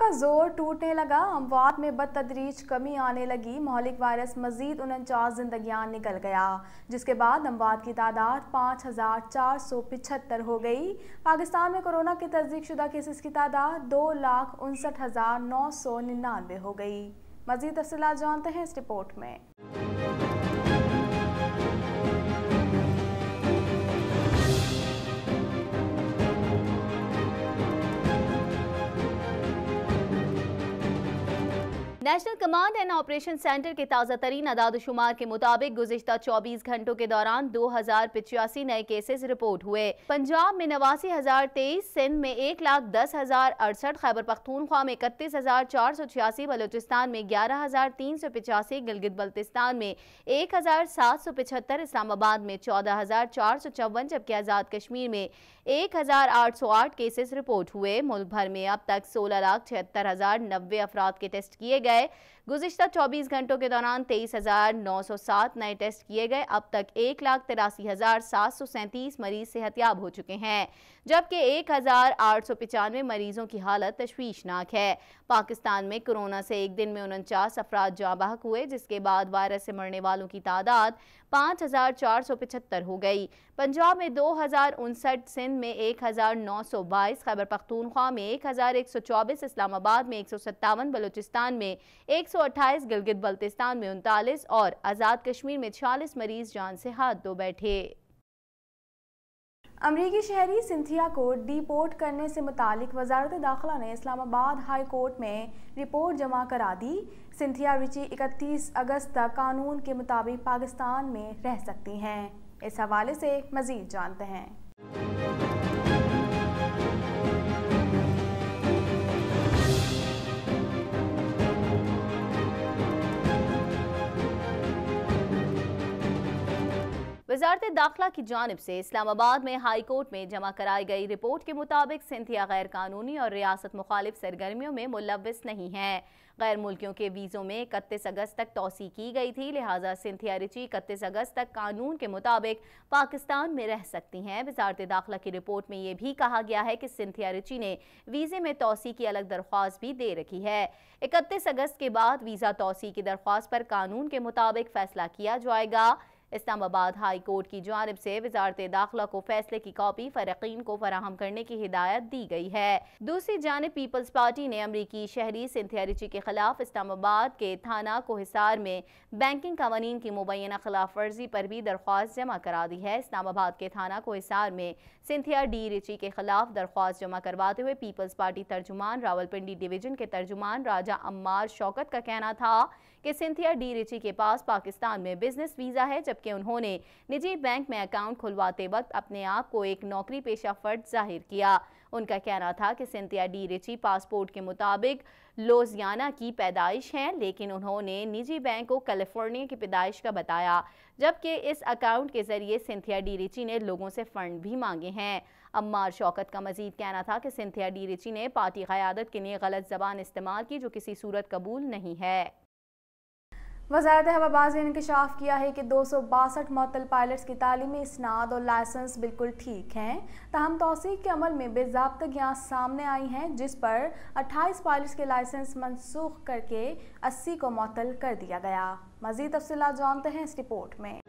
का जोर टूटने लगा, अमवात में बदतदरीज कमी आने लगी। महलिक वायरस मजीद 49 जिंदगियां निकल गया, जिसके बाद अमवात की तादाद 5475 हो गई। पाकिस्तान में कोरोना के तस्दीक शुदा केसेस की तादाद 2,59,999 हो गई। मजीद तफसीलात जानते हैं इस रिपोर्ट में। National command and operation centre के ताज़ा तरीन अदाद-ओ-शुमार के मुताबिक गुज़िश्ता 24 घंटों के दौरान 2085 नए केसेस रिपोर्ट हुए। पंजाब में 89,023, सिंध में 1,10,068, खैबर पख्तूनख्वा में 31,486, बलूचिस्तान में 11,385, गिलगित बल्तिस्तान में 1,775, इस्लामाबाद में 14,454, जबकि आज़ाद कश्मीर में 1,808 केसेस रिपोर्ट हुए। मुल्क भर में अब तक 16,76,090 अफराद के टेस्ट किए गए। गुज़िश्ता 24 घंटों के दौरान 23,907 नए टेस्ट किए गए। अब तक 1,83,737 मरीज सेहतयाब हो चुके हैं, जबकि 1,895 मरीजों की हालत तशवीशनाक है। पाकिस्तान में कोरोना से एक दिन में 49 अफराद जाँ बहक हुए, जिसके बाद वायरस से मरने वालों की तादाद 5,475 हो गई। पंजाब में 2,059, सिंध में 1,922, खैबर पख्तूनख्वा में 1,124, इस्लामाबाद में 157, बलूचिस्तान में 128, गिलगित बल्तिस्तान में 39 और आज़ाद कश्मीर में 46 मरीज जान से हाथ धो बैठे। अमरीकी शहरी सिंथिया को डिपोर्ट करने से मुतालिक वजारत दाखिला ने इस्लामाबाद हाई कोर्ट में रिपोर्ट जमा करा दी। सिंथिया रिची 31 अगस्त तक कानून के मुताबिक पाकिस्तान में रह सकती हैं। इस हवाले से मजीद जानते हैं। वजारत दाखिला की जानिब से इस्लामाबाद में हाई कोर्ट में जमा कराई गई रिपोर्ट के मुताबिक सिंथिया गैर कानूनी और रियासत मुखालिफ सरगर्मियों में मुलव्विस नहीं है। गैर मुल्कियों के वीज़ों में 31 अगस्त तक तौसी की गई थी, लिहाजा सिंथिया रिची 31 अगस्त तक कानून के मुताबिक पाकिस्तान में रह सकती हैं। वजारत दाखिला की रिपोर्ट में यह भी कहा गया है कि सिंथिया रिची ने वीज़े में तौसी की अलग दरख्वास्त भी दे रखी है। 31 अगस्त के बाद वीज़ा तौसी की दरख्वास्त पर कानून के मुताबिक फैसला किया जाएगा। इस्लामाबाद हाई कोर्ट की जानिब से वजारत दाखिला को फैसले की कॉपी फ़रक़ीन को फराहम करने की हिदायत दी गई है। दूसरी जानिब पीपल्स पार्टी ने अमरीकी शहरी सिंथिया रिची के खिलाफ इस्लामाबाद के थाना कोहिसार में बैंकिंग कवानीन की मुबैना खिलाफ वर्जी पर भी दरख्वास्त जमा करा दी है। इस्लामाबाद के थाना कोहिसार में सिंथिया डी रिची के खिलाफ दरख्वास्त जमा करवाते हुए पीपल्स पार्टी तर्जुमान रावलपिंडी डिवीजन के तर्जुमान राजा अम्मार शौकत का कहना था कि सिंथिया डी रिची के पास पाकिस्तान में बिजनेस वीज़ा है, जबकि उन्होंने निजी बैंक में अकाउंट खुलवाते वक्त अपने आप को एक नौकरी पेशा फर्द जाहिर किया। उनका कहना था कि सिंथिया डी रिची पासपोर्ट के मुताबिक लोजियाना की पैदाइश हैं, लेकिन उन्होंने निजी बैंक को कैलिफोर्निया की पैदाइश का बताया, जबकि इस अकाउंट के जरिए सिंथिया डी रिची ने लोगों से फंड भी मांगे हैं। अम्मार शौकत का मजीद कहना था कि सिंथिया डी रिची ने पार्टी क़यादत के लिए गलत ज़बान इस्तेमाल की, जो किसी सूरत कबूल नहीं है। वज़ारत हवाबाज़ ने इंकशाफ किया है कि 262 मुअत्तल पायलट्स की तालीमी इसनाद और लाइसेंस बिल्कुल ठीक हैं, ताहम तौसीक के अमल में बेज़ाब्तगियाँ सामने आई हैं, जिस पर 28 पायलट्स के लाइसेंस मनसूख करके 80 को मुअत्तल कर दिया गया। मज़ीद तफसीलात जानते हैं इस रिपोर्ट में।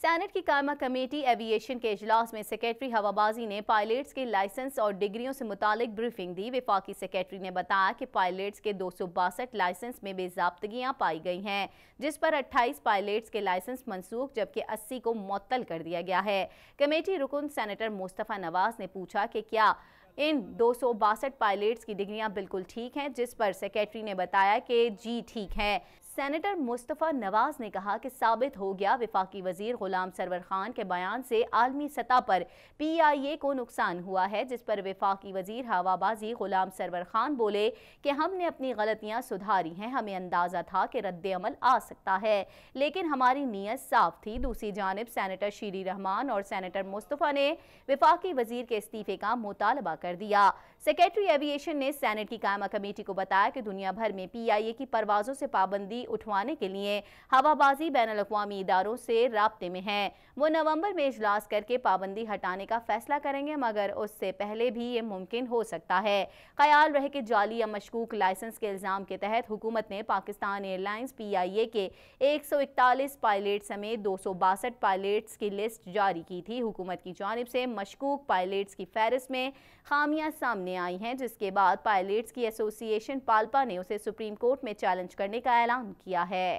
सेनेट की कायमा कमेटी एविएशन के इजलास में सेक्रेटरी हवाबाजी ने पायलट्स के लाइसेंस और डिग्रियों से मुतालिक ब्रीफिंग दी। वफाकी सेक्रेटरी ने बताया कि पायलट्स के 262 लाइसेंस में बेज़ाब्तगियां पाई गई हैं, जिस पर 28 पायलट्स के लाइसेंस मनसूख जबकि 80 को मुअत्तल कर दिया गया है। कमेटी रुकन सेनेटर मुस्तफ़ा नवाज ने पूछा कि क्या इन 262 पायलट्स की डिग्रियां बिल्कुल ठीक हैं, जिस पर सेक्रेटरी ने बताया कि जी ठीक है। सेनेटर मुस्तफ़ा नवाज ने कहा कि साबित हो गया वफाकी वजीर गुलाम सरवर खान के बयान से आलमी सतह पर PIA को नुकसान हुआ है, जिस पर वफाकी वजीर हवाबाजी गुलाम सरवर खान बोले कि हमने अपनी गलतियां सुधारी हैं, हमें अंदाजा था कि रद्द अमल आ सकता है, लेकिन हमारी नीयत साफ थी। दूसरी जानिब सेनेटर शीरी रहमान और सेनेटर मुस्तफ़ा ने वफाकी वजीर के इस्तीफे का मुतालबा कर दिया। सेक्रेटरी एविएशन ने सेनेट की कायमा कमेटी को बताया कि दुनिया भर में PIA की परवाजों से पाबंदी उठवाने के लिए हवाबाजी बैनुल-अक़वामी इदारों से राब्ते में है। वो नवंबर में इजलास करके पाबंदी हटाने का फैसला करेंगे, मगर उससे पहले भी ये मुमकिन हो सकता है। ख्याल रहे कि जाली या मशकूक लाइसेंस के इल्ज़ाम के तहत हुकूमत ने पाकिस्तान एयरलाइंस PIA के 141 पायलट समेत 262 पायलट्स की लिस्ट जारी की थी। हुकूमत की जानिब से मशकूक पायलट्स की फहरिस्त में खामियां सामने आई हैं, जिसके बाद पायलट्स की एसोसिएशन पाल्पा ने उसे सुप्रीम कोर्ट में चैलेंज करने का ऐलान किया है।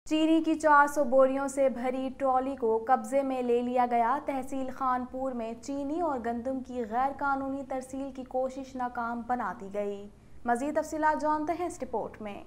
चीनी की 400 बोरियों से भरी ट्रॉली को कब्जे में ले लिया गया। तहसील खानपुर में चीनी और गंदम की गैर कानूनी तरसील की कोशिश नाकाम बना दी गई। मज़ीद तफसीलात जानते हैं इस रिपोर्ट में।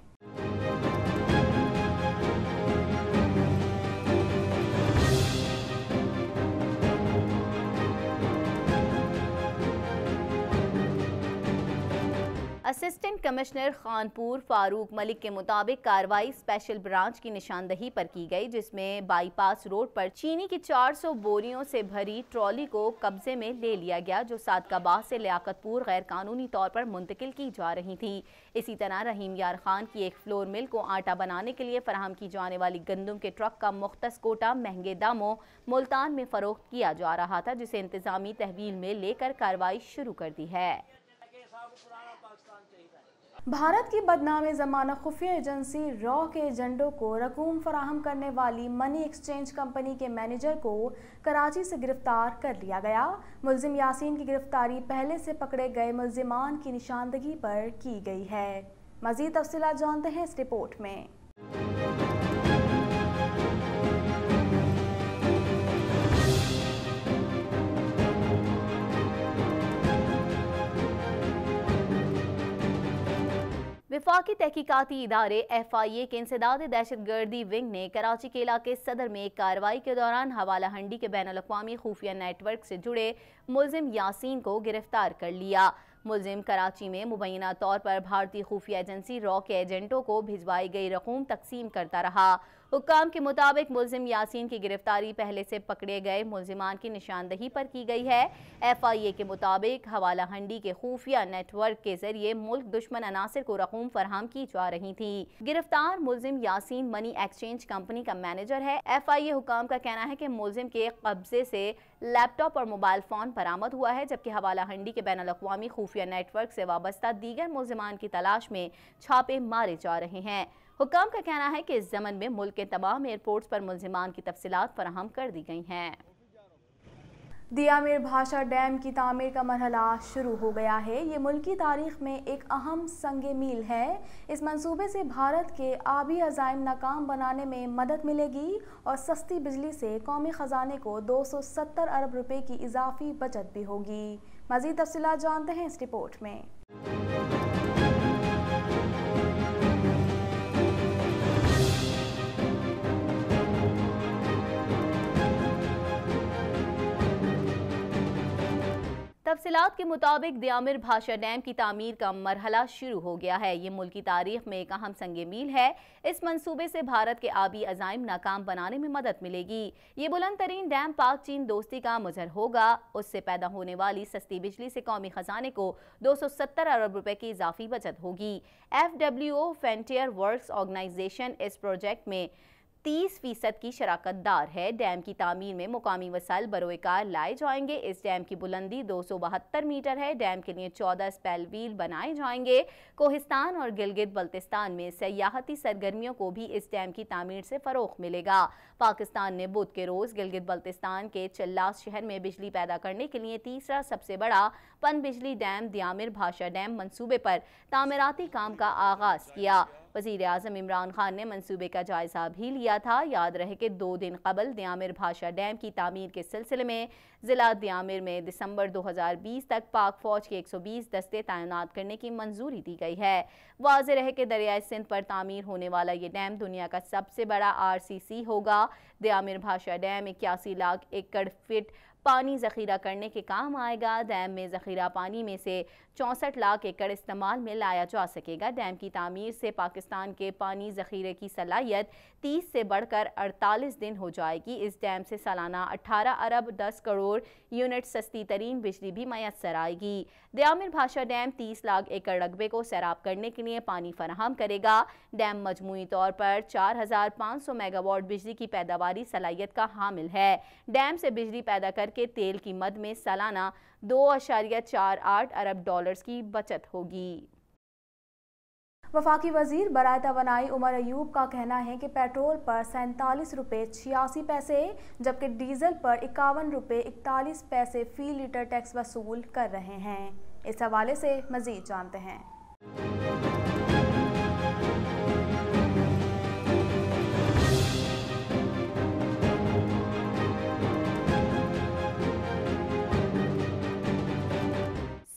असिस्टेंट कमिश्नर खानपुर फारूक मलिक के मुताबिक कार्रवाई स्पेशल ब्रांच की निशानदही पर की गई, जिसमें बाईपास रोड पर चीनी की 400 बोरियों से भरी ट्रॉली को कब्जे में ले लिया गया, जो सादकाबाद से लियाकतपुर गैर कानूनी तौर पर मुंतकिल की जा रही थी। इसी तरह रहीम यार खान की एक फ्लोर मिल को आटा बनाने के लिए फराहम की जाने वाली गंदम के ट्रक का मुख्तस कोटा महंगे दामों मुल्तान में फरोख्त किया जा रहा था, जिसे इंतजामी तहवील में लेकर कार्रवाई शुरू कर दी है। भारत की बदनाम ज़माना खुफिया एजेंसी रॉ के एजेंटों को रकूम फराहम करने वाली मनी एक्सचेंज कंपनी के मैनेजर को कराची से गिरफ्तार कर लिया गया। मुल्जिम यासीन की गिरफ्तारी पहले से पकड़े गए मुल्जिमान की निशानदगी पर की गई है। मज़ीद तफसीलात जानते हैं इस रिपोर्ट में। विफाकी तहकीकाती इदारे FIA के इंसदाद दहशतगर्दी विंग ने कराची के इलाके सदर में एक कार्रवाई के दौरान हवाला हंडी के बैनुल-अक़वामी खुफिया नेटवर्क से जुड़े मुल्जिम यासीन को गिरफ्तार कर लिया। मुल्जिम कराची में मुबैना तौर पर भारतीय खुफिया एजेंसी रॉ के एजेंटों को भिजवाई गई रकूम तकसीम करता रहा। हुक्काम के मुताबिक मुल्जिम यासीन की गिरफ्तारी पहले से पकड़े गए मुल्जिमान की निशानदही पर की गई है। FIA के मुताबिक हवाला हंडी के खुफिया नेटवर्क के जरिए मुल्क दुश्मन अनासिर को रकूम फराहम की जा रही थी। गिरफ्तार मुल्जिम यासीन मनी एक्सचेंज कंपनी का मैनेजर है। FIA हुक्काम का कहना है कि मुल्जिम के कब्जे से लैपटॉप और मोबाइल फोन बरामद हुआ है, जबकि हवाला हंडी के बैनुल-अक़वामी खुफिया नेटवर्क से वाबस्ता दीगर मुल्जिमान की तलाश में छापे मारे जा रहे हैं। हुक्काम का कहना है कि इस ज़मन में मुल्क के तमाम एयरपोर्ट्स पर मुल्जिमान की तफसीलात फराहम कर दी गई हैं। दियामिर भाषा डैम की तामीर का मरहला शुरू हो गया है। ये मुल्की तारीख में एक अहम संगे मील है। इस मंसूबे से भारत के आबी अज़ाइम नाकाम बनाने में मदद मिलेगी और सस्ती बिजली से कौमी ख़जाने को 270 अरब रुपए की इजाफी बचत भी होगी। मज़ीद तफसीलात जानते हैं इस रिपोर्ट में। तफसीलात के मुताबिक दियामिर भाषा डैम की तामीर का मरहला शुरू हो गया है। ये मुल्क की तारीख में एक अहम संगे मील है। इस मंसूबे से भारत के आबी अज़ाइम नाकाम बनाने में मदद मिलेगी। ये बुलंद तरीन डैम पाक चीन दोस्ती का मुजर होगा। उससे पैदा होने वाली सस्ती बिजली से कौमी खजाने को 270 अरब रुपए की इजाफी बचत होगी। FWO फ्रंटियर वर्क्स ऑर्गेनाइजेशन इस प्रोजेक्ट में 30% की शराकतदार है। डैम की तामीर में मुकामी वसाइल बरोएकार लाए जाएंगे। इस डैम की बुलंदी 272 मीटर है। डैम के लिए 14 स्पेल व्हील बनाए जाएंगे। कोहिस्तान और गिलगित बल्तिस्तान में सयाहती सरगर्मियों को भी इस डैम की तामीर से फरोग मिलेगा। पाकिस्तान ने बुध के रोज गिलगित बल्तिस्तान के चल्लास शहर में बिजली पैदा करने के लिए तीसरा सबसे बड़ा पन बिजली डैम दियामिर भाषा डैम मंसूबे पर तामीराती काम का आगाज किया। वज़ीर आज़म इमरान खान ने मंसूबे का जायजा भी लिया था। याद रहे कि 2 दिन कबल दियामिर भाषा डैम की तामीर के सिलसिले में ज़िला दियामिर में दिसंबर 2020 तक पाक फौज के 120 दस्ते तैनात करने की मंजूरी दी गई है। वाज़ेह रहे कि दरियाए सिंध पर तामीर होने वाला ये डैम दुनिया का सबसे बड़ा RCC होगा। दियामिर भाषा डैम 81 लाख एकड़ फीट पानी जखीरा करने के काम आएगा। डैम में जखीरा पानी में से 64 लाख एकड़ इस्तेमाल में लाया जा सकेगा। डैम की तामीर से पाकिस्तान के पानी जखीरे की सलाहियत 30 से बढ़कर 48 दिन हो जाएगी। इस डैम से सालाना 18 अरब 10 करोड़ यूनिट सस्ती तरीन बिजली भी मैसर आएगी। दयामिर भाषा डैम 30 लाख एकड़ रकबे को सैराब करने के लिए पानी फराहम करेगा। डैम मजमूई तौर पर 4500 मेगावाट बिजली की पैदावारी सलाहियत का हामिल है। डैम से बिजली पैदा करके तेल की मद में सालाना 2.48 अरब डॉलर्स की बचत होगी। वफाकी वजीर बराए तवानाई उमर अयूब का कहना है कि पेट्रोल पर 47 रुपये 86 पैसे जबकि डीजल पर 51 रुपये 41 पैसे फी लीटर टैक्स वसूल कर रहे हैं। इस हवाले से मजीद जानते हैं।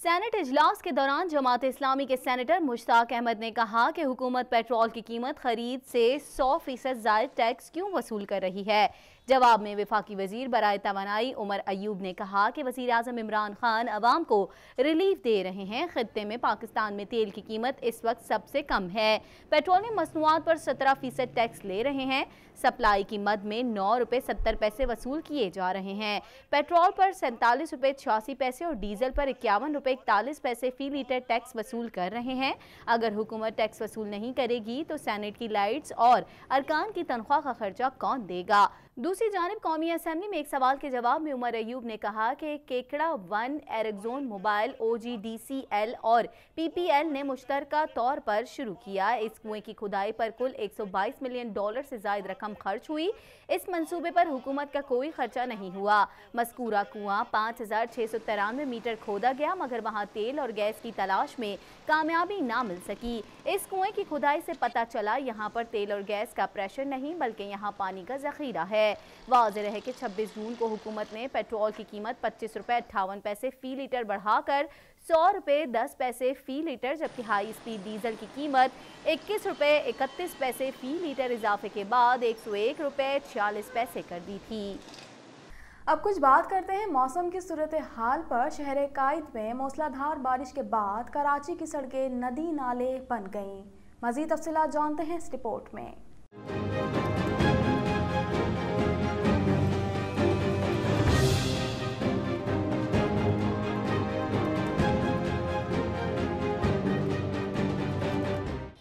सेनेट इजलास के दौरान जमात इस्लामी के सेनेटर मुश्ताक अहमद ने कहा कि हुकूमत पेट्रोल की कीमत खरीद से 100% जायद टैक्स क्यों वसूल कर रही है। जवाब में वफाकी वजीर बराए तवानाई उमर अयूब ने कहा कि वजीर आज़म इमरान खान अवाम को रिलीफ दे रहे हैं। खित्ते में पाकिस्तान में तेल की कीमत इस वक्त सबसे कम है। पेट्रोलियम मसनूआत पर 17% टैक्स ले रहे हैं। सप्लाई की मद में 9 रुपये 70 पैसे वसूल किए जा रहे हैं। पेट्रोल पर 47 रुपये 86 पैसे और डीजल पर 51 रुपये 41 पैसे फी लीटर टैक्स वसूल कर रहे हैं। अगर हुकूमत टैक्स वसूल नहीं करेगी तो सेनेट की लाइट्स और अरकान की तनख्वाह का खर्चा कौन देगा। दूसरी जानिब कौमी असेंबली में एक सवाल के जवाब में उमर अयूब ने कहा कि केकड़ा 1 एरिक्सोन मोबाइल OGDCL और PPL ने मुश्तरका तौर पर शुरू किया। इस कुएं की खुदाई पर कुल 122 मिलियन डॉलर से ज्यादा रकम खर्च हुई। इस मंसूबे पर हुकूमत का कोई खर्चा नहीं हुआ। मज़कूरा कुआं 5693 मीटर खोदा गया मगर वहां तेल और गैस की तलाश में कामयाबी ना मिल सकी। इस कुएं की खुदाई से पता चला यहाँ पर तेल और गैस का प्रेशर नहीं बल्कि यहाँ पानी का जखीरा है। वाज़ेह है कि 26 जून को हुकूमत ने पेट्रोल की कीमत 25 रुपये 58 पैसे फी लीटर बढ़ाकर 100 रुपये 10 पैसे फी लीटर जबकि हाई स्पीड डीजल की कीमत 21 रुपये 31 पैसे फी लीटर इजाफे के बाद 101 रुपये 46 पैसे कर दी थी। अब कुछ बात करते हैं मौसम की सूरत हाल पर। शहर कायद में मूसलाधार बारिश के बाद कराची की सड़कें नदी नाले बन गईं। मज़ीद तफसीलात जानते हैं इस रिपोर्ट में।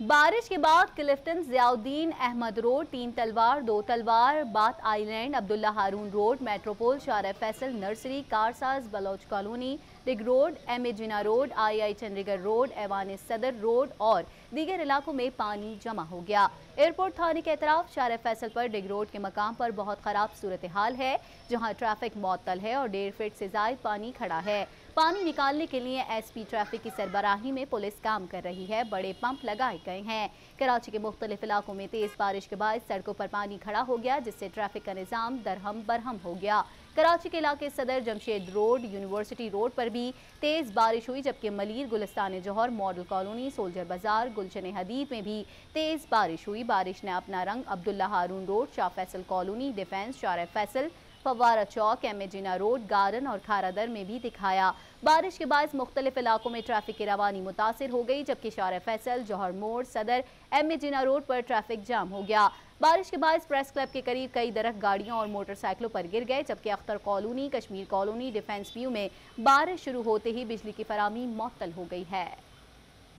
बारिश के बाद Clifton Ziauddin Ahmad road 3 Talwar 2 Talwar Bath Island Abdullah Haroon road Metropole Shahra Faisal nursery Karsaz Baloch colony ring road MA Jinnah road II Chandigarh road Aiwan Sadar road और दीगर इलाकों में पानी जमा हो गया। एयरपोर्ट थाने के अतराफ शारा फैसल पर डिग रोड के मकाम पर बहुत खराब सूरत हाल है जहां ट्रैफिक मुअत्तल है और 1.5 फीट से ज्यादा पानी खड़ा है। पानी निकालने के लिए SP ट्रैफिक की सरबराही में पुलिस काम कर रही है। बड़े पंप लगाए गए हैं। कराची के मुख्तलिफ इलाकों में तेज बारिश के बाद सड़कों पर पानी खड़ा हो गया जिससे ट्रैफिक का निज़ाम दरहम बरहम हो गया। कराची के इलाके सदर जमशेद रोड यूनिवर्सिटी रोड पर भी तेज बारिश हुई जबकि मलीर गुलिस्तान जौहर मॉडल कॉलोनी सोल्जर बाजार गुलशन हदीद में भी तेज बारिश हुई। बारिश ने अपना रंग Abdullah Haroon road Shah Faisal colony defence Shahrah Faisal Fawara Chowk MA Jinnah road garden और खारादर में भी दिखाया। बारिश के बाद मुख्तलिफ इलाकों में ट्रैफिक की रवानी मुतासिर हो गई जबकि शारा फैसल जौहर मोड़ सदर MA जिना रोड पर ट्रैफिक जाम हो गया। बारिश के बाद प्रेस क्लब के करीब कई दरख्त गाड़ियों और मोटरसाइकिलों पर गिर गए जबकि Akhtar colony Kashmir colony defence view में बारिश शुरू होते ही बिजली की फराहमी मुअत्तल हो गई है।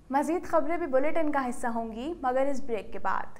मज़ीद खबरें भी बुलेटिन का हिस्सा होंगी मगर इस ब्रेक के बाद।